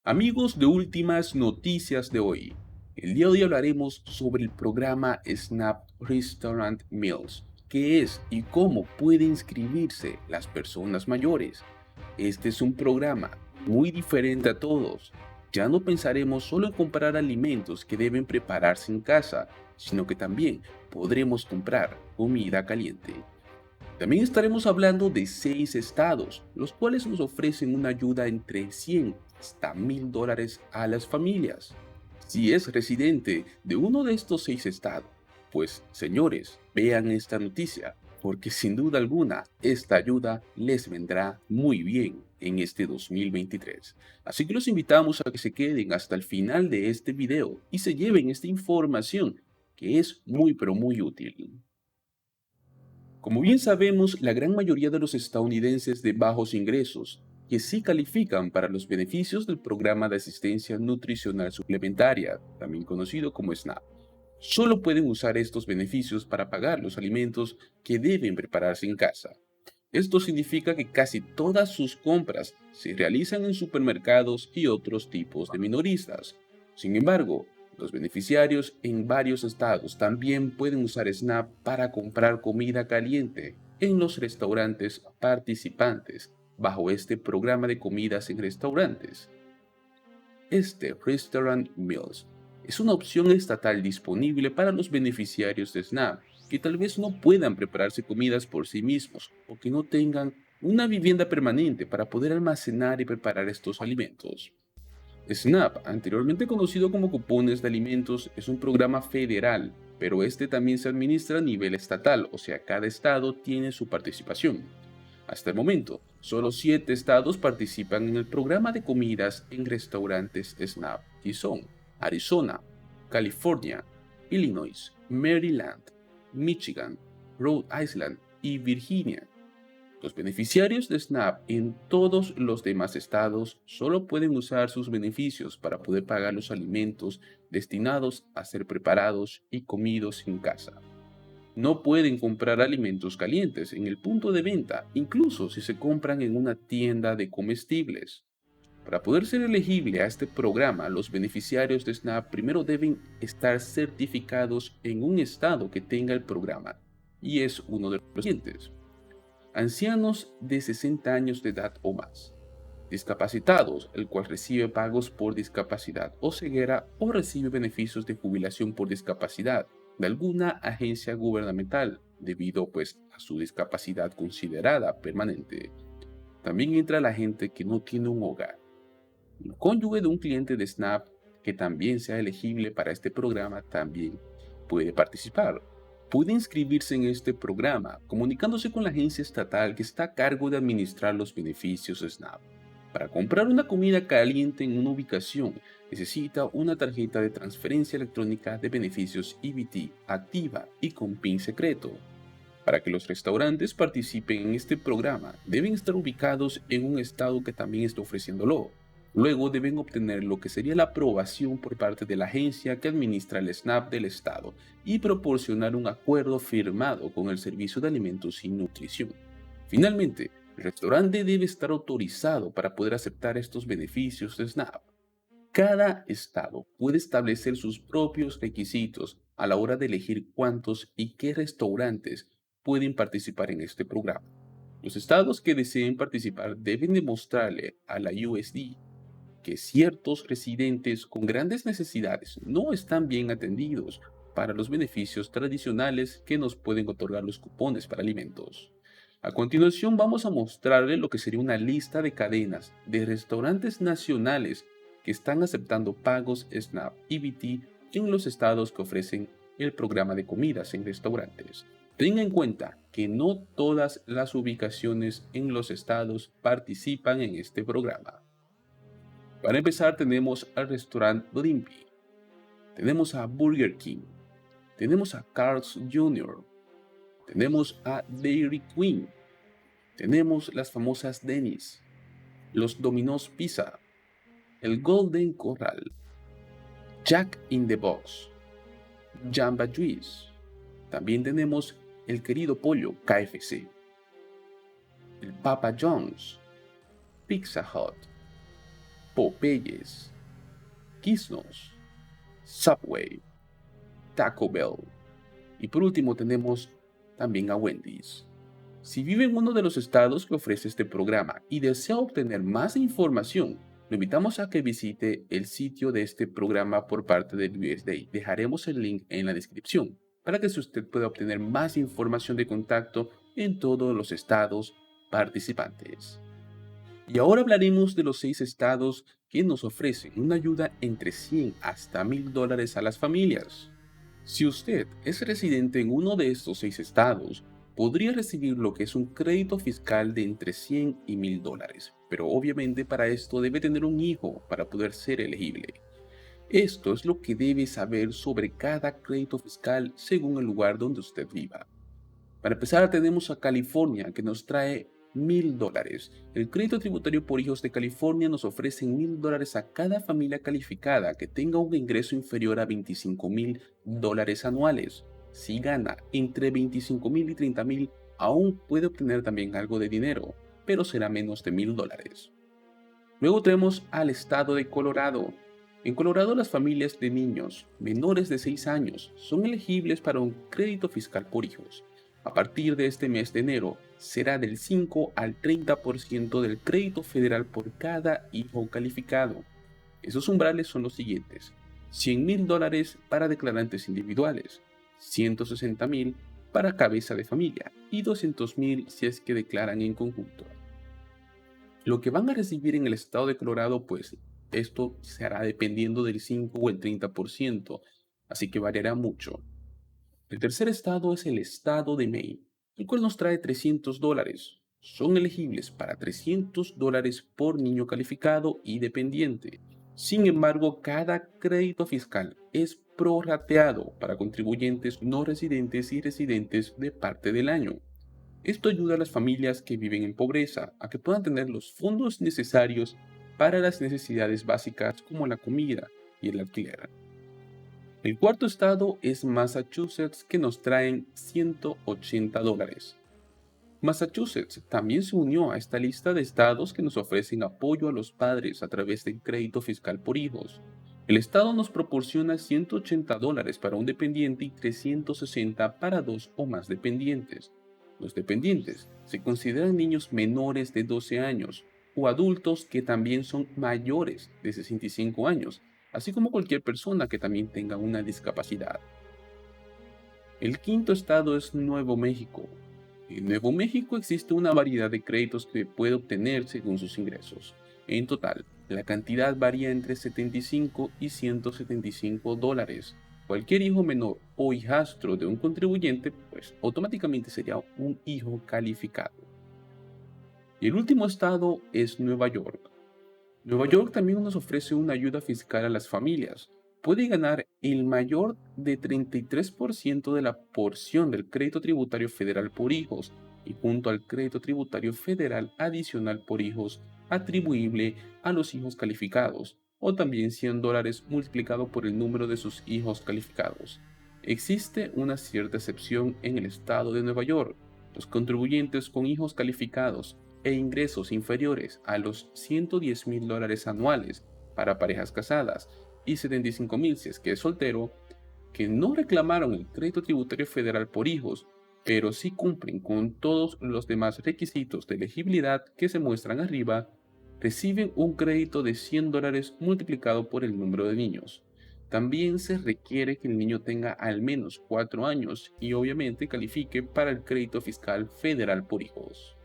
Amigos de Últimas Noticias de hoy, el día de hoy hablaremos sobre el programa Snap Restaurant Meals, qué es y cómo pueden inscribirse las personas mayores. Este es un programa muy diferente a todos. Ya no pensaremos solo en comprar alimentos que deben prepararse en casa, sino que también podremos comprar comida caliente. También estaremos hablando de 6 estados, los cuales nos ofrecen una ayuda entre 100 hasta $1000 a las familias. Si es residente de uno de estos 6 estados, pues señores, vean esta noticia, porque sin duda alguna esta ayuda les vendrá muy bien en este 2023. Así que los invitamos a que se queden hasta el final de este video y se lleven esta información que es muy pero muy útil. Como bien sabemos, la gran mayoría de los estadounidenses de bajos ingresos, que sí califican para los beneficios del Programa de Asistencia Nutricional Suplementaria, también conocido como SNAP, solo pueden usar estos beneficios para pagar los alimentos que deben prepararse en casa. Esto significa que casi todas sus compras se realizan en supermercados y otros tipos de minoristas. Sin embargo, los beneficiarios en varios estados también pueden usar SNAP para comprar comida caliente en los restaurantes participantes bajo este programa de comidas en restaurantes. Este Restaurant Meals es una opción estatal disponible para los beneficiarios de SNAP que tal vez no puedan prepararse comidas por sí mismos o que no tengan una vivienda permanente para poder almacenar y preparar estos alimentos. SNAP, anteriormente conocido como cupones de alimentos, es un programa federal, pero este también se administra a nivel estatal, o sea, cada estado tiene su participación. Hasta el momento, solo 7 estados participan en el programa de comidas en restaurantes SNAP y son Arizona, California, Illinois, Maryland, Michigan, Rhode Island y Virginia. Los beneficiarios de SNAP en todos los demás estados solo pueden usar sus beneficios para poder pagar los alimentos destinados a ser preparados y comidos en casa. No pueden comprar alimentos calientes en el punto de venta, incluso si se compran en una tienda de comestibles. Para poder ser elegible a este programa, los beneficiarios de SNAP primero deben estar certificados en un estado que tenga el programa, y es uno de los siguientes: ancianos de 60 años de edad o más, discapacitados, el cual recibe pagos por discapacidad o ceguera o recibe beneficios de jubilación por discapacidad de alguna agencia gubernamental debido pues a su discapacidad considerada permanente. También entra la gente que no tiene un hogar. El cónyuge de un cliente de SNAP que también sea elegible para este programa también puede participar. Puede inscribirse en este programa comunicándose con la agencia estatal que está a cargo de administrar los beneficios SNAP. Para comprar una comida caliente en una ubicación, necesita una tarjeta de transferencia electrónica de beneficios EBT activa y con PIN secreto. Para que los restaurantes participen en este programa, deben estar ubicados en un estado que también esté ofreciéndolo. Luego deben obtener lo que sería la aprobación por parte de la agencia que administra el SNAP del estado y proporcionar un acuerdo firmado con el Servicio de Alimentos y Nutrición. Finalmente, el restaurante debe estar autorizado para poder aceptar estos beneficios de SNAP. Cada estado puede establecer sus propios requisitos a la hora de elegir cuántos y qué restaurantes pueden participar en este programa. Los estados que deseen participar deben demostrarle a la USD que ciertos residentes con grandes necesidades no están bien atendidos para los beneficios tradicionales que nos pueden otorgar los cupones para alimentos. A continuación vamos a mostrarle lo que sería una lista de cadenas de restaurantes nacionales que están aceptando pagos SNAP EBT en los estados que ofrecen el programa de comidas en restaurantes. Tenga en cuenta que no todas las ubicaciones en los estados participan en este programa. Para empezar tenemos al restaurante Blimpie, tenemos a Burger King, tenemos a Carl's Jr., tenemos a Dairy Queen, tenemos las famosas Denny's, los Domino's Pizza, el Golden Corral, Jack in the Box, Jamba Juice. También tenemos el querido pollo KFC, el Papa John's, Pizza Hut, Popeyes, Quiznos, Subway, Taco Bell y por último tenemos también a Wendy's. Si vive en uno de los estados que ofrece este programa y desea obtener más información, lo invitamos a que visite el sitio de este programa por parte del USDA. Dejaremos el link en la descripción para que usted pueda obtener más información de contacto en todos los estados participantes. Y ahora hablaremos de los 6 estados que nos ofrecen una ayuda entre 100 hasta $1000 a las familias. Si usted es residente en uno de estos 6 estados, podría recibir lo que es un crédito fiscal de entre 100 y $1000, pero obviamente para esto debe tener un hijo para poder ser elegible. Esto es lo que debe saber sobre cada crédito fiscal según el lugar donde usted viva. Para empezar, tenemos a California, que nos trae $1000. El crédito tributario por hijos de California nos ofrece $1000 a cada familia calificada que tenga un ingreso inferior a $25,000 anuales. Si gana entre $25,000 y $30,000, aún puede obtener también algo de dinero, pero será menos de $1000. Luego tenemos al estado de Colorado. En Colorado, las familias de niños menores de 6 años son elegibles para un crédito fiscal por hijos. A partir de este mes de enero, será del 5 al 30% del crédito federal por cada hijo calificado. Esos umbrales son los siguientes: $100,000 para declarantes individuales, $160,000 para cabeza de familia y $200,000 si es que declaran en conjunto. Lo que van a recibir en el estado de Colorado, pues esto se hará dependiendo del 5 o el 30%, así que variará mucho. El tercer estado es el estado de Maine, el cual nos trae $300. Son elegibles para $300 por niño calificado y dependiente. Sin embargo, cada crédito fiscal es prorrateado para contribuyentes no residentes y residentes de parte del año. Esto ayuda a las familias que viven en pobreza a que puedan tener los fondos necesarios para las necesidades básicas como la comida y el alquiler. El cuarto estado es Massachusetts, que nos traen $180. Massachusetts también se unió a esta lista de estados que nos ofrecen apoyo a los padres a través del crédito fiscal por hijos. El estado nos proporciona $180 para un dependiente y $360 para 2 o más dependientes. Los dependientes se consideran niños menores de 12 años o adultos que también son mayores de 65 años, así como cualquier persona que también tenga una discapacidad. El quinto estado es Nuevo México. En Nuevo México existe una variedad de créditos que puede obtener según sus ingresos. En total, la cantidad varía entre $75 y $175. Cualquier hijo menor o hijastro de un contribuyente, pues automáticamente sería un hijo calificado. Y el último estado es Nueva York. Nueva York también nos ofrece una ayuda fiscal a las familias. Puede ganar el mayor de 33% de la porción del crédito tributario federal por hijos y junto al crédito tributario federal adicional por hijos atribuible a los hijos calificados, o también $100 multiplicado por el número de sus hijos calificados. Existe una cierta excepción en el estado de Nueva York. Los contribuyentes con hijos calificados e ingresos inferiores a los $110,000 anuales para parejas casadas y $75,000 si es que es soltero, que no reclamaron el crédito tributario federal por hijos, pero sí cumplen con todos los demás requisitos de elegibilidad que se muestran arriba, reciben un crédito de $100 multiplicado por el número de niños. También se requiere que el niño tenga al menos 4 años y obviamente califique para el crédito fiscal federal por hijos.